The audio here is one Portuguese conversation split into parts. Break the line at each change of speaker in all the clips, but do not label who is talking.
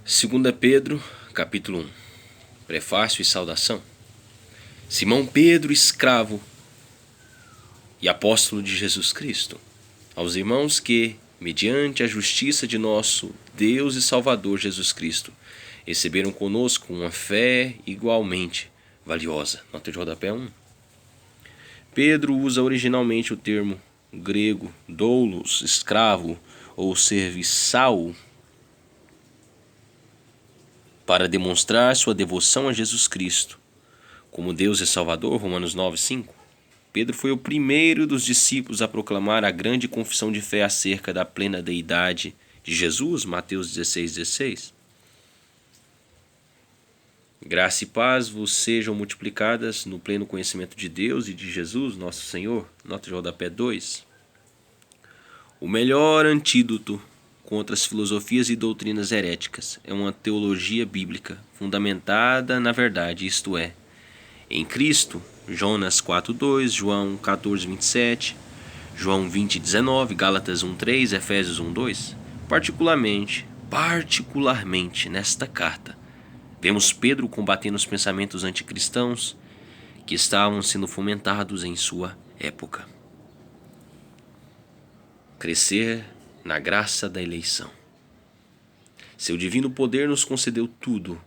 2 Pedro, capítulo 1. Prefácio e saudação. Simão Pedro, escravo e apóstolo de Jesus Cristo, aos irmãos que, mediante a justiça de nosso Deus e Salvador Jesus Cristo, receberam conosco uma fé igualmente valiosa. Nota de rodapé 1. Pedro usa originalmente o termo grego doulos, escravo ou serviçal, para demonstrar sua devoção a Jesus Cristo como Deus e Salvador, Romanos 9:5. Pedro foi o primeiro dos discípulos a proclamar a grande confissão de fé acerca da plena deidade de Jesus, Mateus 16:16. Graça e paz vos sejam multiplicadas no pleno conhecimento de Deus e de Jesus, nosso Senhor. Nota de rodapé 2. O melhor antídoto contra as filosofias e doutrinas heréticas é uma teologia bíblica fundamentada na verdade, isto é, em Cristo. Jonas 4:2, João 14:27, João 20:19, Gálatas 1:3, Efésios 1:2. Particularmente nesta carta, vemos Pedro combatendo os pensamentos anticristãos que estavam sendo fomentados em sua época. Crescer na graça da eleição. Seu divino poder nos concedeu tudo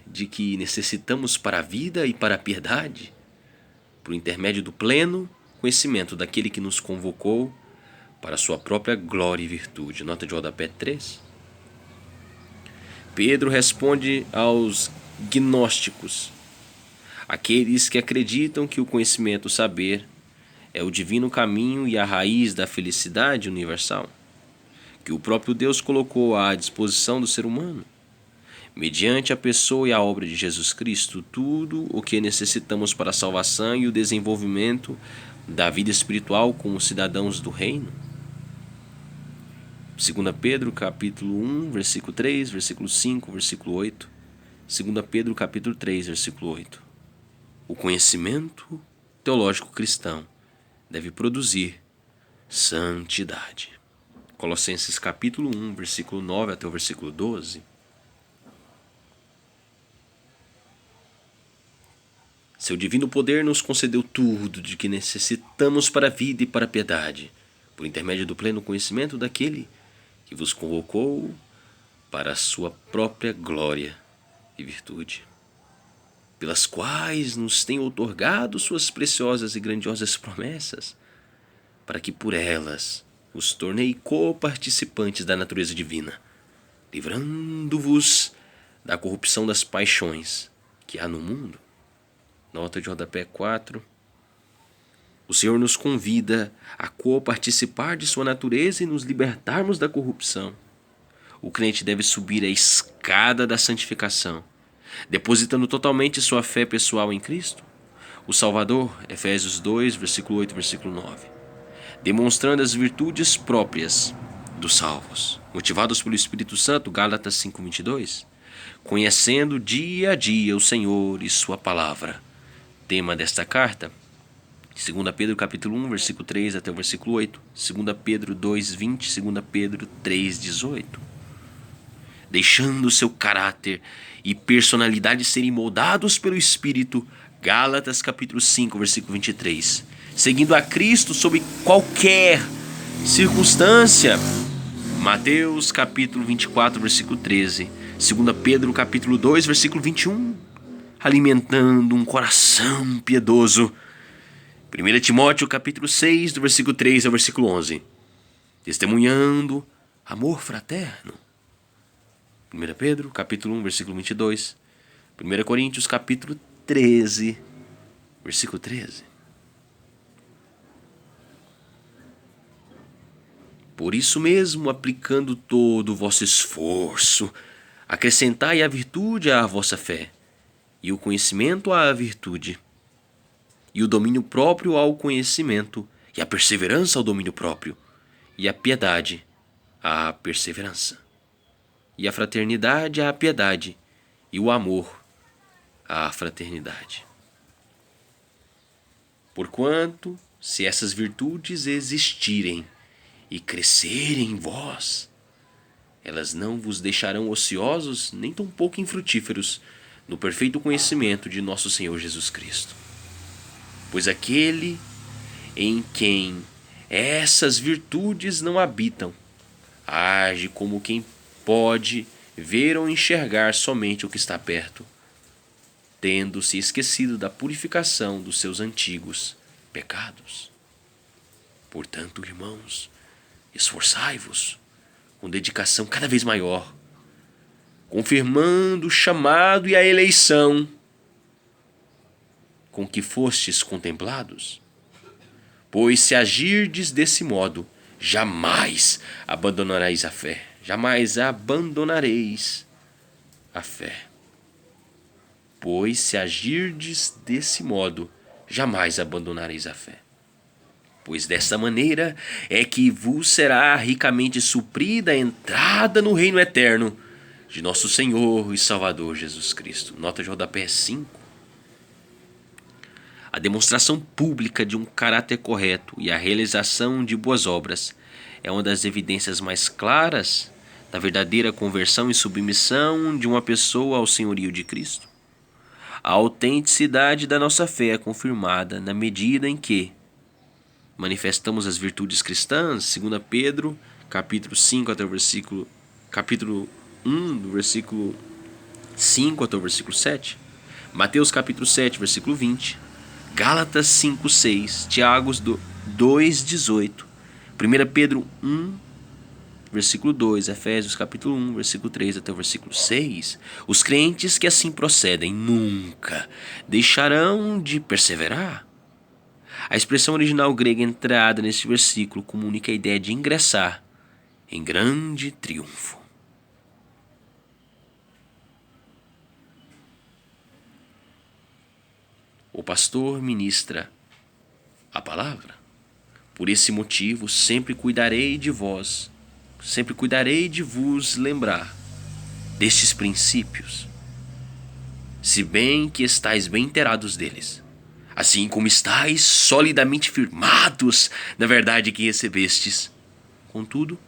de que necessitamos para a vida e para a piedade, por intermédio do pleno conhecimento daquele que nos convocou para a sua própria glória e virtude. Nota de rodapé 3. Pedro responde aos gnósticos, aqueles que acreditam que o conhecimento, o saber, é o divino caminho e a raiz da felicidade universal, que o próprio Deus colocou à disposição do ser humano. Mediante a pessoa e a obra de Jesus Cristo, tudo o que necessitamos para a salvação e o desenvolvimento da vida espiritual como cidadãos do reino. 2 Pedro capítulo 1, versículo 3, versículo 5, versículo 8. 2 Pedro capítulo 3, versículo 8. O conhecimento teológico cristão deve produzir santidade. Colossenses capítulo 1, versículo 9 até o versículo 12. Seu divino poder nos concedeu tudo de que necessitamos para a vida e para a piedade, por intermédio do pleno conhecimento daquele que vos convocou para a sua própria glória e virtude, pelas quais nos tem outorgado suas preciosas e grandiosas promessas, para que por elas os tornei coparticipantes da natureza divina, livrando-vos da corrupção das paixões que há no mundo. Nota de rodapé 4. O Senhor nos convida a coparticipar de sua natureza e nos libertarmos da corrupção. O crente deve subir a escada da santificação, depositando totalmente sua fé pessoal em Cristo, o Salvador, Efésios 2, versículo 8, versículo 9, demonstrando as virtudes próprias dos salvos, motivados pelo Espírito Santo, Gálatas 5:22, conhecendo dia a dia o Senhor e sua palavra. Tema desta carta, 2 Pedro capítulo 1, versículo 3 até o versículo 8, 2 Pedro 2:20, 2 Pedro 3:18. Deixando seu caráter e personalidade serem moldados pelo Espírito, Gálatas capítulo 5, versículo 23. Seguindo a Cristo sob qualquer circunstância, Mateus capítulo 24, versículo 13, 2 Pedro capítulo 2, versículo 21. Alimentando um coração piedoso, 1 Timóteo capítulo 6, do versículo 3 ao versículo 11, testemunhando amor fraterno, 1 Pedro capítulo 1, versículo 22, 1 Coríntios capítulo 13, versículo 13. Por isso mesmo, aplicando todo o vosso esforço, acrescentai a virtude à vossa fé, e o conhecimento à virtude, e o domínio próprio ao conhecimento, e a perseverança ao domínio próprio, e a piedade à perseverança, e a fraternidade à piedade, e o amor à fraternidade. Porquanto, se essas virtudes existirem e crescerem em vós, Elas não vos deixarão ociosos, nem tampouco infrutíferos, no perfeito conhecimento de nosso Senhor Jesus Cristo. Pois aquele em quem essas virtudes não habitam, age como quem pode ver ou enxergar somente o que está perto, tendo-se esquecido da purificação dos seus antigos pecados. Portanto, irmãos, esforçai-vos com dedicação cada vez maior, confirmando o chamado e a eleição com que fostes contemplados. Pois se agirdes desse modo, jamais abandonareis a fé. Jamais abandonareis a fé. Pois se agirdes desse modo, jamais abandonareis a fé. Pois desta maneira é que vos será ricamente suprida a entrada no reino eterno de nosso Senhor e Salvador Jesus Cristo. Nota de rodapé 5. A demonstração pública de um caráter correto e a realização de boas obras é uma das evidências mais claras da verdadeira conversão e submissão de uma pessoa ao senhorio de Cristo. A autenticidade da nossa fé é confirmada na medida em que manifestamos as virtudes cristãs, 2 Pedro, capítulo 5 até o versículo, capítulo 1, do versículo 5 até o versículo 7, Mateus capítulo 7, versículo 20, Gálatas 5, 6, Tiago 2, 18, 1 Pedro 1, versículo 2, Efésios capítulo 1, versículo 3 até o versículo 6, os crentes que assim procedem nunca deixarão de perseverar. A expressão original grega entrada neste versículo comunica a ideia de ingressar em grande triunfo. O pastor ministra a palavra. Por esse motivo, sempre cuidarei de vos lembrar destes princípios, se bem que estáis bem inteirados deles, assim como estáis solidamente firmados na verdade que recebestes. Contudo,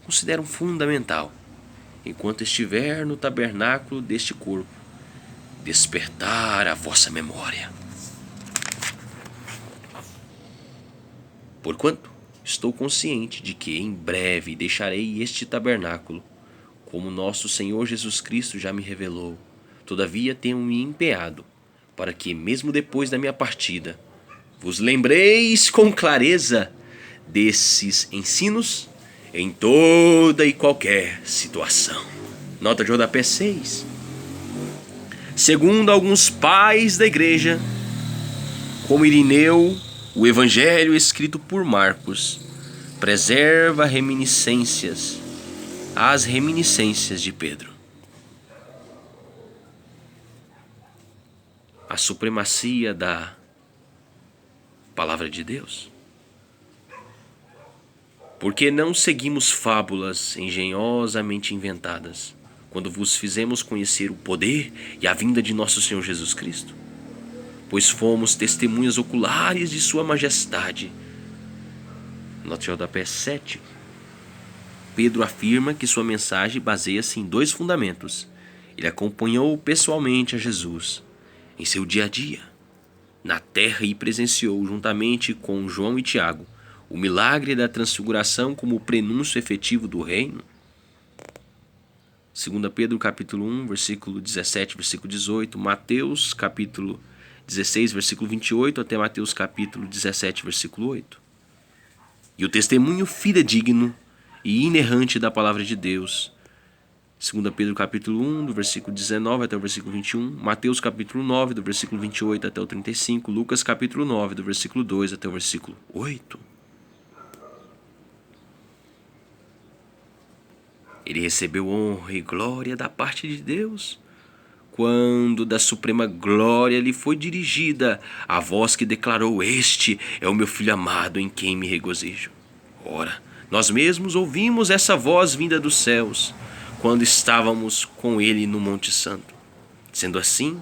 considero fundamental, enquanto estiver no tabernáculo deste corpo, despertar a vossa memória. Porquanto estou consciente de que em breve deixarei este tabernáculo, como nosso Senhor Jesus Cristo já me revelou. Todavia tenho-me empenhado para que, mesmo depois da minha partida, vos lembreis com clareza desses ensinos em toda e qualquer situação. Nota de rodapé 6. Segundo alguns pais da igreja, como Irineu, o evangelho escrito por Marcos preserva as reminiscências de Pedro. A supremacia da palavra de Deus. Porque não seguimos fábulas engenhosamente inventadas, quando vos fizemos conhecer o poder e a vinda de nosso Senhor Jesus Cristo? Pois fomos testemunhas oculares de sua majestade. Nota de rodapé 7. Pedro afirma que sua mensagem baseia-se em dois fundamentos. Ele acompanhou pessoalmente a Jesus em seu dia a dia na terra e presenciou, juntamente com João e Tiago, o milagre da transfiguração como prenúncio efetivo do reino. 2 Pedro capítulo 1, versículo 17, versículo 18, Mateus capítulo 16, versículo 28, até Mateus capítulo 17, versículo 8. E o testemunho fidedigno e inerrante da palavra de Deus. 2 Pedro capítulo 1, do versículo 19 até o versículo 21, Mateus capítulo 9, do versículo 28 até o 35, Lucas capítulo 9, do versículo 2 até o versículo 8. Ele recebeu honra e glória da parte de Deus, quando da suprema glória lhe foi dirigida a voz que declarou: "Este é o meu filho amado, em quem me regozijo." Ora, nós mesmos ouvimos essa voz vinda dos céus, quando estávamos com ele no Monte Santo. Sendo assim,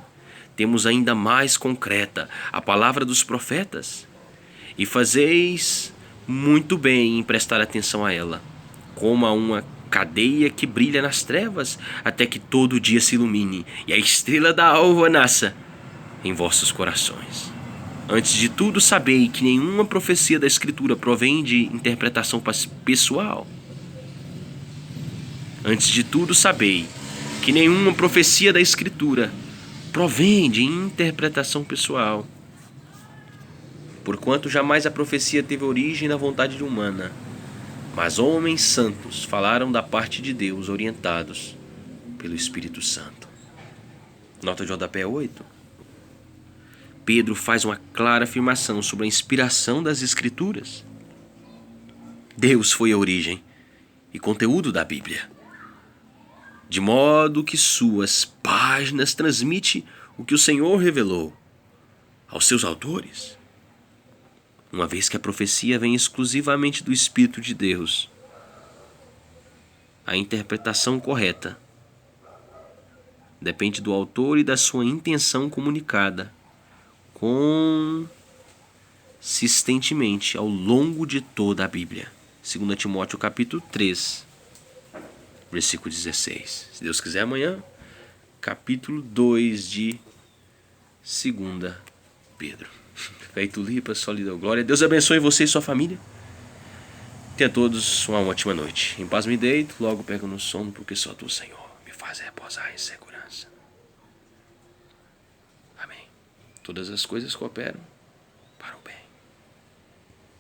temos ainda mais concreta a palavra dos profetas, e fazeis muito bem em prestar atenção a ela, como a uma cadeia que brilha nas trevas, até que todo dia se ilumine e a estrela da alva nasça em vossos corações. Antes de tudo, sabei que nenhuma profecia da Escritura provém de interpretação pessoal. Antes de tudo, sabei que nenhuma profecia da Escritura provém de interpretação pessoal. Porquanto jamais a profecia teve origem na vontade humana, mas homens santos falaram da parte de Deus, orientados pelo Espírito Santo. Nota de rodapé 8. Pedro faz uma clara afirmação sobre a inspiração das Escrituras. Deus foi a origem e conteúdo da Bíblia, de modo que suas páginas transmitem o que o Senhor revelou aos seus autores. Uma vez que a profecia vem exclusivamente do Espírito de Deus, a interpretação correta depende do autor e da sua intenção comunicada consistentemente ao longo de toda a Bíblia. 2 Timóteo capítulo 3, versículo 16. Se Deus quiser, amanhã, capítulo 2 de 2 Pedro. Feito Lipa, só lhe deu glória. Deus abençoe você e sua família. Tenha todos uma ótima noite. Em paz me deito, logo pego no sono, porque só tu, Senhor, me faz repousar em segurança. Amém. Todas as coisas cooperam para o bem.